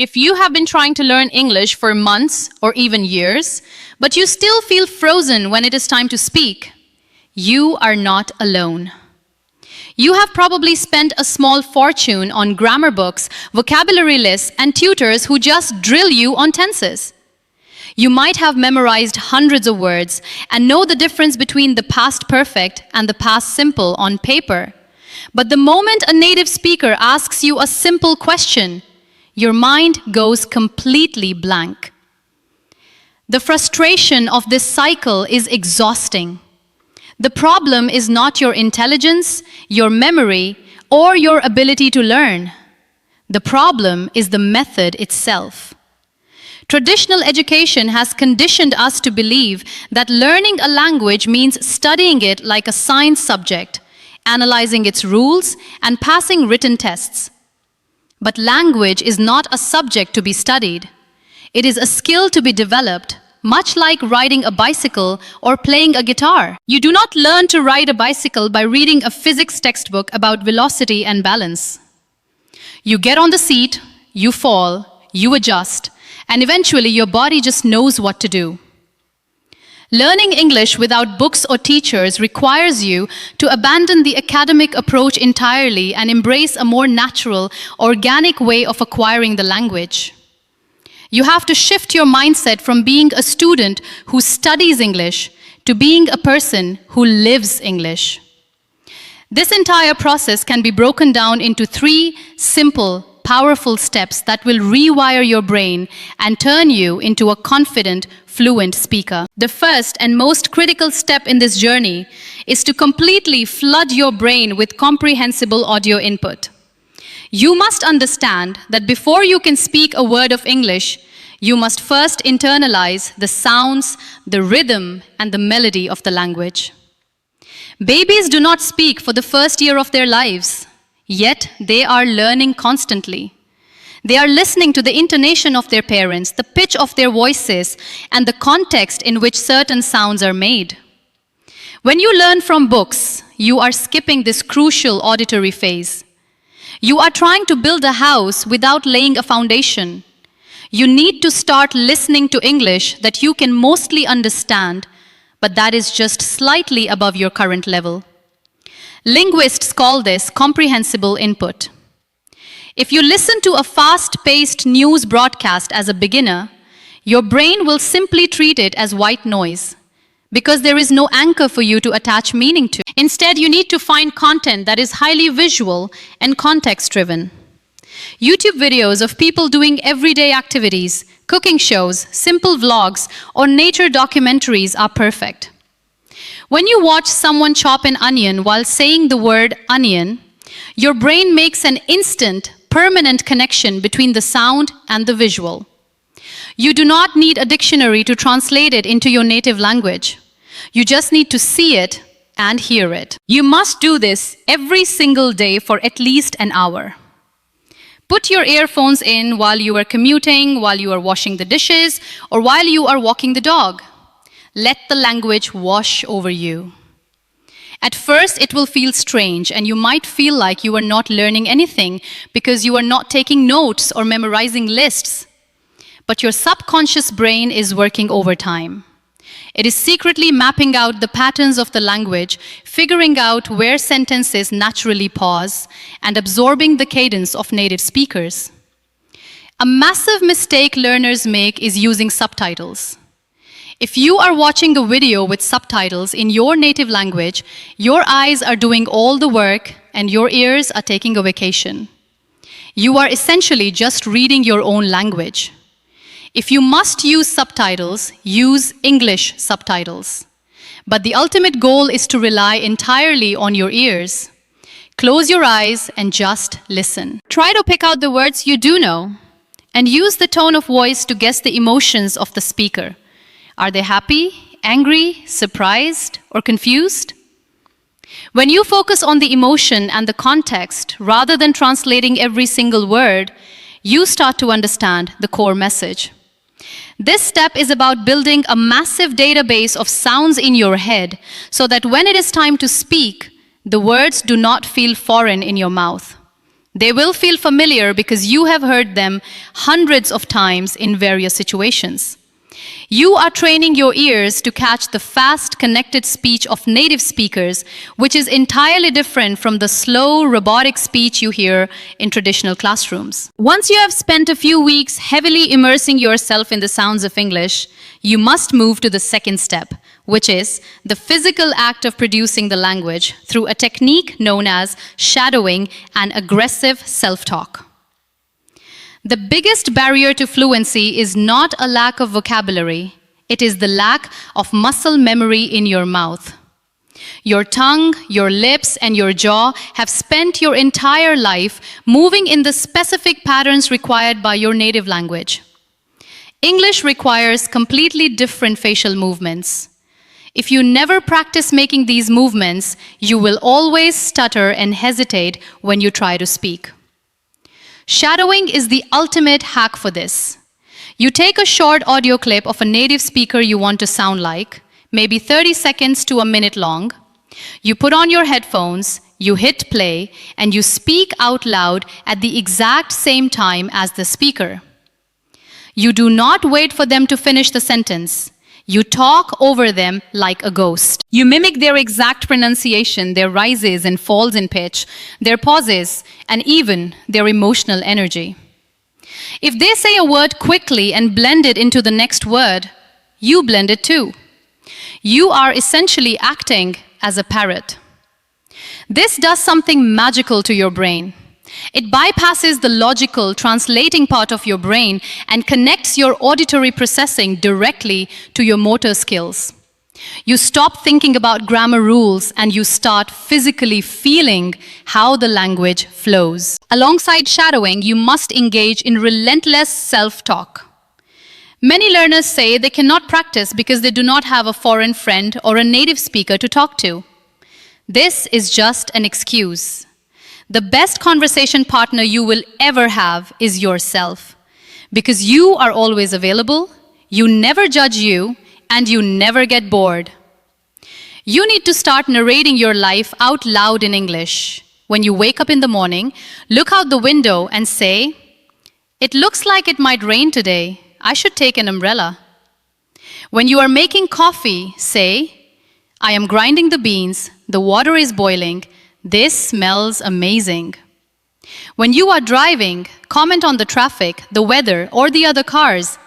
If you have been trying to learn English for months or even years, but you still feel frozen when it is time to speak, you are not alone. You have probably spent a small fortune on grammar books, vocabulary lists, and tutors who just drill you on tenses. You might have memorized hundreds of words and know the difference between the past perfect and the past simple on paper. But the moment a native speaker asks you a simple question, your mind goes completely blank. The frustration of this cycle is exhausting. The problem is not your intelligence, your memory, or your ability to learn. The problem is the method itself. Traditional education has conditioned us to believe that learning a language means studying it like a science subject, analyzing its rules, and passing written tests. But language is not a subject to be studied. It is a skill to be developed, much like riding a bicycle or playing a guitar. You do not learn to ride a bicycle by reading a physics textbook about velocity and balance. You get on the seat, you fall, you adjust, and eventually your body just knows what to do. Learning English without books or teachers requires you to abandon the academic approach entirely and embrace a more natural, organic way of acquiring the language. You have to shift your mindset from being a student who studies English to being a person who lives English. This entire process can be broken down into 3 simple, powerful steps that will rewire your brain and turn you into a confident, fluent speaker. The first and most critical step in this journey is to completely flood your brain with comprehensible audio input. You must understand that before you can speak a word of English, you must first internalize the sounds, the rhythm, and the melody of the language. Babies do not speak for the first year of their lives, yet they are learning constantly. They are listening to the intonation of their parents, the pitch of their voices, and the context in which certain sounds are made. When you learn from books, you are skipping this crucial auditory phase. You are trying to build a house without laying a foundation. You need to start listening to English that you can mostly understand, but that is just slightly above your current level. Linguists call this comprehensible input. If you listen to a fast-paced news broadcast as a beginner, your brain will simply treat it as white noise because there is no anchor for you to attach meaning to. Instead, you need to find content that is highly visual and context-driven. YouTube videos of people doing everyday activities, cooking shows, simple vlogs, or nature documentaries are perfect. When you watch someone chop an onion while saying the word onion, your brain makes an instant, permanent connection between the sound and the visual. You do not need a dictionary to translate it into your native language. You just need to see it and hear it. You must do this every single day for at least an hour. Put your earphones in while you are commuting, while you are washing the dishes, or while you are walking the dog. Let the language wash over you. At first, it will feel strange, and you might feel like you are not learning anything because you are not taking notes or memorizing lists. But your subconscious brain is working overtime. It is secretly mapping out the patterns of the language, figuring out where sentences naturally pause, and absorbing the cadence of native speakers. A massive mistake learners make is using subtitles. If you are watching a video with subtitles in your native language, your eyes are doing all the work and your ears are taking a vacation. You are essentially just reading your own language. If you must use subtitles, use English subtitles. But the ultimate goal is to rely entirely on your ears. Close your eyes and just listen. Try to pick out the words you do know and use the tone of voice to guess the emotions of the speaker. Are they happy, angry, surprised, or confused? When you focus on the emotion and the context, rather than translating every single word, you start to understand the core message. This step is about building a massive database of sounds in your head so that when it is time to speak, the words do not feel foreign in your mouth. They will feel familiar because you have heard them hundreds of times in various situations. You are training your ears to catch the fast, connected speech of native speakers, which is entirely different from the slow, robotic speech you hear in traditional classrooms. Once you have spent a few weeks heavily immersing yourself in the sounds of English, you must move to the second step, which is the physical act of producing the language through a technique known as shadowing and aggressive self-talk. The biggest barrier to fluency is not a lack of vocabulary. It is the lack of muscle memory in your mouth. Your tongue, your lips, and your jaw have spent your entire life moving in the specific patterns required by your native language. English requires completely different facial movements. If you never practice making these movements, you will always stutter and hesitate when you try to speak. Shadowing is the ultimate hack for this. You take a short audio clip of a native speaker you want to sound like, maybe 30 seconds to a minute long. You put on your headphones, you hit play, and you speak out loud at the exact same time as the speaker. You do not wait for them to finish the sentence. You talk over them like a ghost. You mimic their exact pronunciation, their rises and falls in pitch, their pauses, and even their emotional energy. If they say a word quickly and blend it into the next word, you blend it too. You are essentially acting as a parrot. This does something magical to your brain. It bypasses the logical, translating part of your brain and connects your auditory processing directly to your motor skills. You stop thinking about grammar rules and you start physically feeling how the language flows. Alongside shadowing, you must engage in relentless self-talk. Many learners say they cannot practice because they do not have a foreign friend or a native speaker to talk to. This is just an excuse. The best conversation partner you will ever have is yourself. Because you are always available, you never judge you, and you never get bored. You need to start narrating your life out loud in English. When you wake up in the morning, look out the window and say, "It looks like it might rain today. I should take an umbrella." When you are making coffee, say, "I am grinding the beans, the water is boiling, this smells amazing." When you are driving, comment on the traffic, the weather, or the other cars.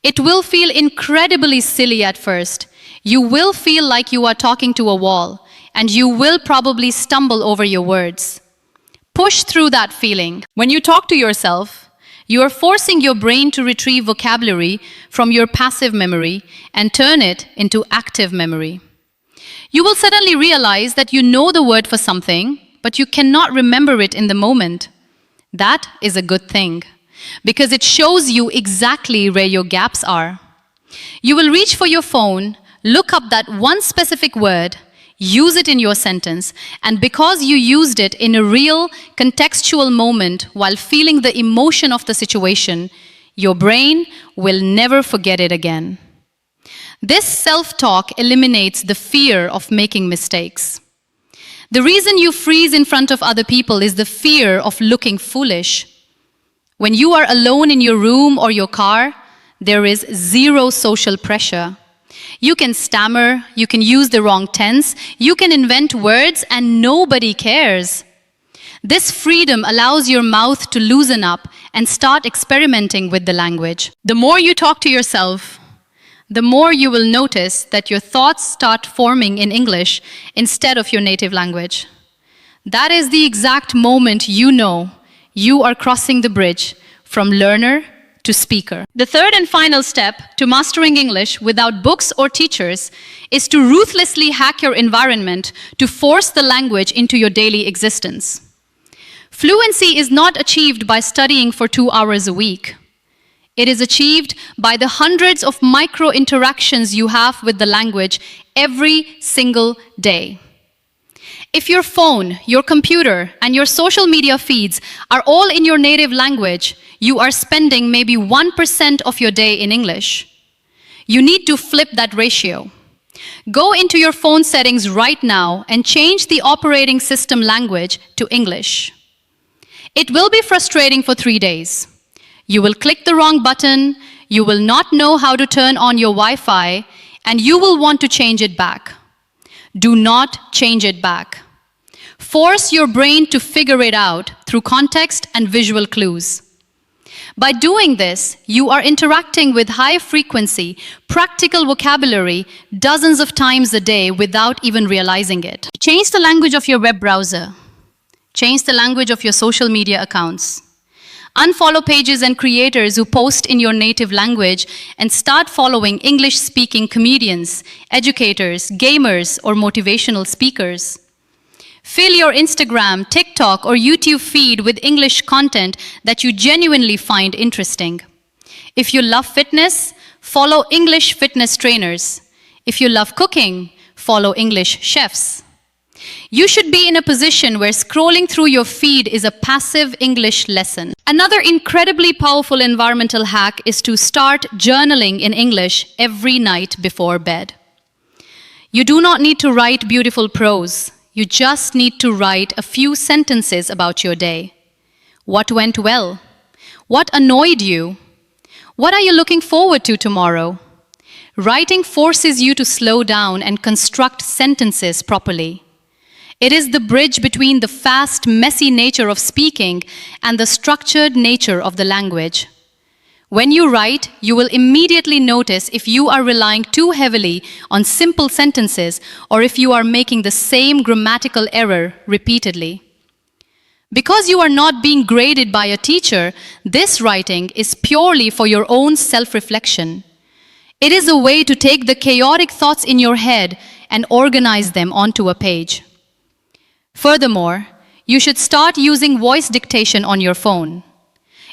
It will feel incredibly silly at first. You will feel like you are talking to a wall, and you will probably stumble over your words. Push through that feeling. When you talk to yourself, you are forcing your brain to retrieve vocabulary from your passive memory and turn it into active memory. You will suddenly realize that you know the word for something, but you cannot remember it in the moment. That is a good thing, because it shows you exactly where your gaps are. You will reach for your phone, look up that one specific word, use it in your sentence, and because you used it in a real, contextual moment while feeling the emotion of the situation, your brain will never forget it again. This self-talk eliminates the fear of making mistakes. The reason you freeze in front of other people is the fear of looking foolish. When you are alone in your room or your car, there is zero social pressure. You can stammer, you can use the wrong tense, you can invent words, and nobody cares. This freedom allows your mouth to loosen up and start experimenting with the language. The more you talk to yourself, the more you will notice that your thoughts start forming in English instead of your native language. That is the exact moment you know you are crossing the bridge from learner to speaker. The third and final step to mastering English without books or teachers is to ruthlessly hack your environment to force the language into your daily existence. Fluency is not achieved by studying for 2 hours a week. It is achieved by the hundreds of micro interactions you have with the language every single day. If your phone, your computer, and your social media feeds are all in your native language, you are spending maybe 1% of your day in English. You need to flip that ratio. Go into your phone settings right now and change the operating system language to English. It will be frustrating for 3 days. You will click the wrong button, you will not know how to turn on your Wi-Fi, and you will want to change it back. Do not change it back. Force your brain to figure it out through context and visual clues. By doing this, you are interacting with high-frequency, practical vocabulary dozens of times a day without even realizing it. Change the language of your web browser. Change the language of your social media accounts. Unfollow pages and creators who post in your native language and start following English-speaking comedians, educators, gamers, or motivational speakers. Fill your Instagram, TikTok, or YouTube feed with English content that you genuinely find interesting. If you love fitness, follow English fitness trainers. If you love cooking, follow English chefs. You should be in a position where scrolling through your feed is a passive English lesson. Another incredibly powerful environmental hack is to start journaling in English every night before bed. You do not need to write beautiful prose. You just need to write a few sentences about your day. What went well? What annoyed you? What are you looking forward to tomorrow? Writing forces you to slow down and construct sentences properly. It is the bridge between the fast, messy nature of speaking and the structured nature of the language. When you write, you will immediately notice if you are relying too heavily on simple sentences or if you are making the same grammatical error repeatedly. Because you are not being graded by a teacher, this writing is purely for your own self-reflection. It is a way to take the chaotic thoughts in your head and organize them onto a page. Furthermore, you should start using voice dictation on your phone.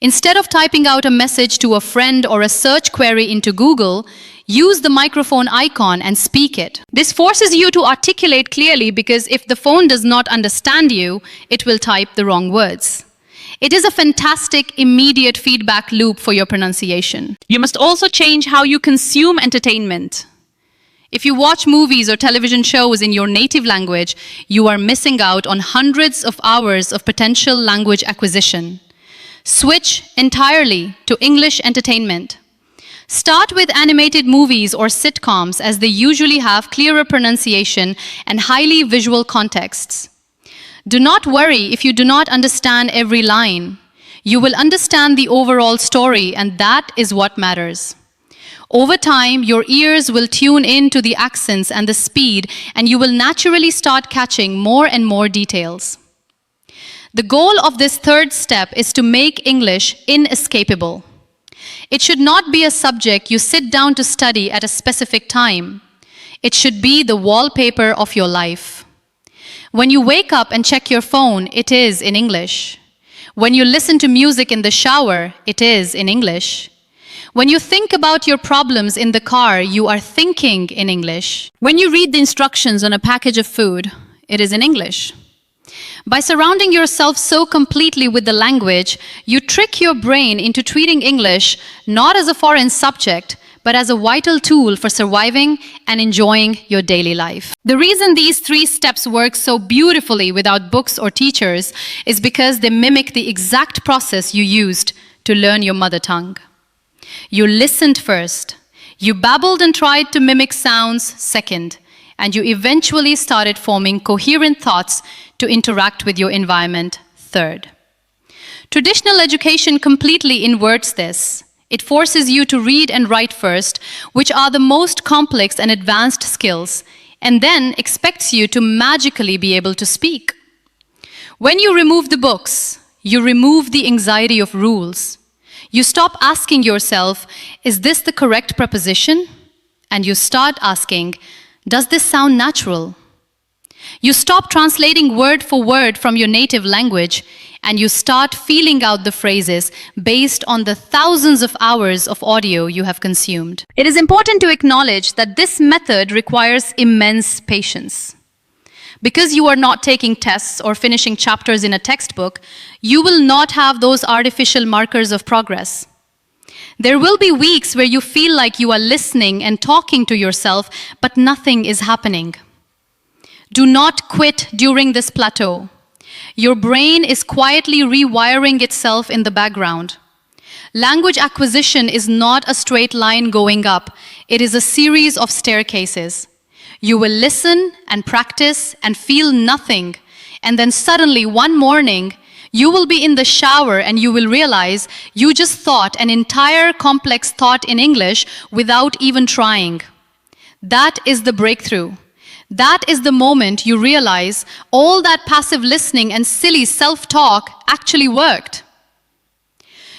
Instead of typing out a message to a friend or a search query into Google, use the microphone icon and speak it. This forces you to articulate clearly because if the phone does not understand you, it will type the wrong words. It is a fantastic, immediate feedback loop for your pronunciation. You must also change how you consume entertainment. If you watch movies or television shows in your native language, you are missing out on hundreds of hours of potential language acquisition. Switch entirely to English entertainment. Start with animated movies or sitcoms as they usually have clearer pronunciation and highly visual contexts. Do not worry if you do not understand every line. You will understand the overall story, and that is what matters. Over time, your ears will tune in to the accents and the speed, and you will naturally start catching more and more details. The goal of this third step is to make English inescapable. It should not be a subject you sit down to study at a specific time. It should be the wallpaper of your life. When you wake up and check your phone, it is in English. When you listen to music in the shower, it is in English. When you think about your problems in the car, you are thinking in English. When you read the instructions on a package of food, it is in English. By surrounding yourself so completely with the language, you trick your brain into treating English not as a foreign subject, but as a vital tool for surviving and enjoying your daily life. The reason these 3 steps work so beautifully without books or teachers is because they mimic the exact process you used to learn your mother tongue. You listened first, you babbled and tried to mimic sounds second, and you eventually started forming coherent thoughts to interact with your environment third. Traditional education completely inverts this. It forces you to read and write first, which are the most complex and advanced skills, and then expects you to magically be able to speak. When you remove the books, you remove the anxiety of rules. You stop asking yourself, is this the correct preposition? And you start asking, does this sound natural? You stop translating word for word from your native language, and you start feeling out the phrases based on the thousands of hours of audio you have consumed. It is important to acknowledge that this method requires immense patience. Because you are not taking tests or finishing chapters in a textbook, you will not have those artificial markers of progress. There will be weeks where you feel like you are listening and talking to yourself, but nothing is happening. Do not quit during this plateau. Your brain is quietly rewiring itself in the background. Language acquisition is not a straight line going up. It is a series of staircases. You will listen and practice and feel nothing, and then suddenly one morning, you will be in the shower and you will realize you just thought an entire complex thought in English without even trying. That is the breakthrough. That is the moment you realize all that passive listening and silly self-talk actually worked.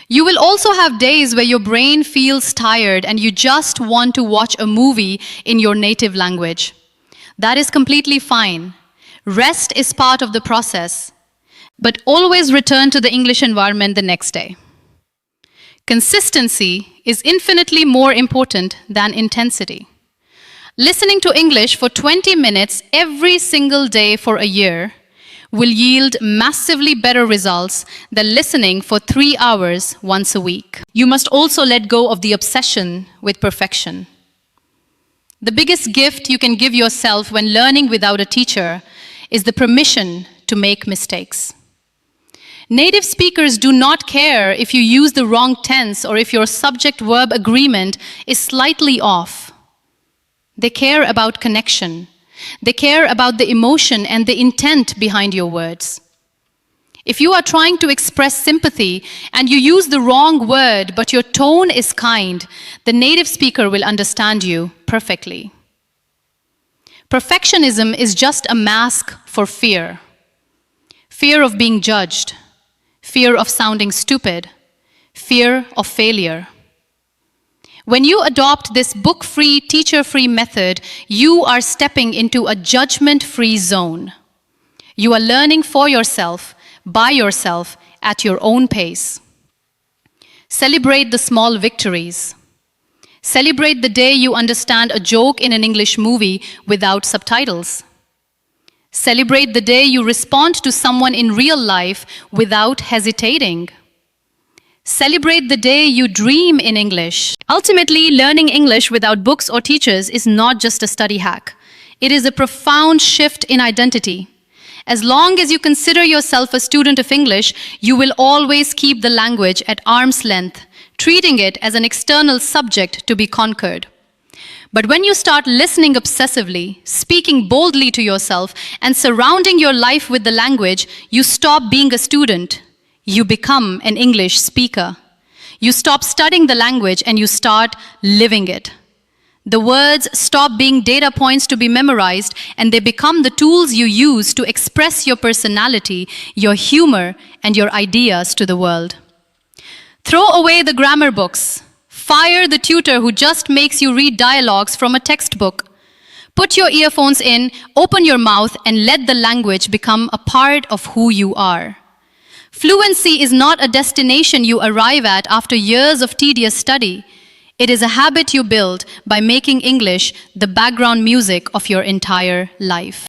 You will also have days where your brain feels tired and you just want to watch a movie in your native language. That is completely fine. Rest is part of the process. But always return to the English environment the next day. Consistency is infinitely more important than intensity. Listening to English for 20 minutes every single day for a year will yield massively better results than listening for 3 hours once a week. You must also let go of the obsession with perfection. The biggest gift you can give yourself when learning without a teacher is the permission to make mistakes. Native speakers do not care if you use the wrong tense or if your subject-verb agreement is slightly off. They care about connection. They care about the emotion and the intent behind your words. If you are trying to express sympathy and you use the wrong word but your tone is kind, the native speaker will understand you perfectly. Perfectionism is just a mask for fear. Fear of being judged. Fear of sounding stupid, fear of failure. When you adopt this book-free, teacher-free method, you are stepping into a judgment-free zone. You are learning for yourself, by yourself, at your own pace. Celebrate the small victories. Celebrate the day you understand a joke in an English movie without subtitles. Celebrate the day you respond to someone in real life without hesitating. Celebrate the day you dream in English. Ultimately, learning English without books or teachers is not just a study hack. It is a profound shift in identity. As long as you consider yourself a student of English, you will always keep the language at arm's length, treating it as an external subject to be conquered. But when you start listening obsessively, speaking boldly to yourself, and surrounding your life with the language, you stop being a student. You become an English speaker. You stop studying the language and you start living it. The words stop being data points to be memorized and they become the tools you use to express your personality, your humor, and your ideas to the world. Throw away the grammar books. Fire the tutor who just makes you read dialogues from a textbook. Put your earphones in, open your mouth, and let the language become a part of who you are. Fluency is not a destination you arrive at after years of tedious study. It is a habit you build by making English the background music of your entire life.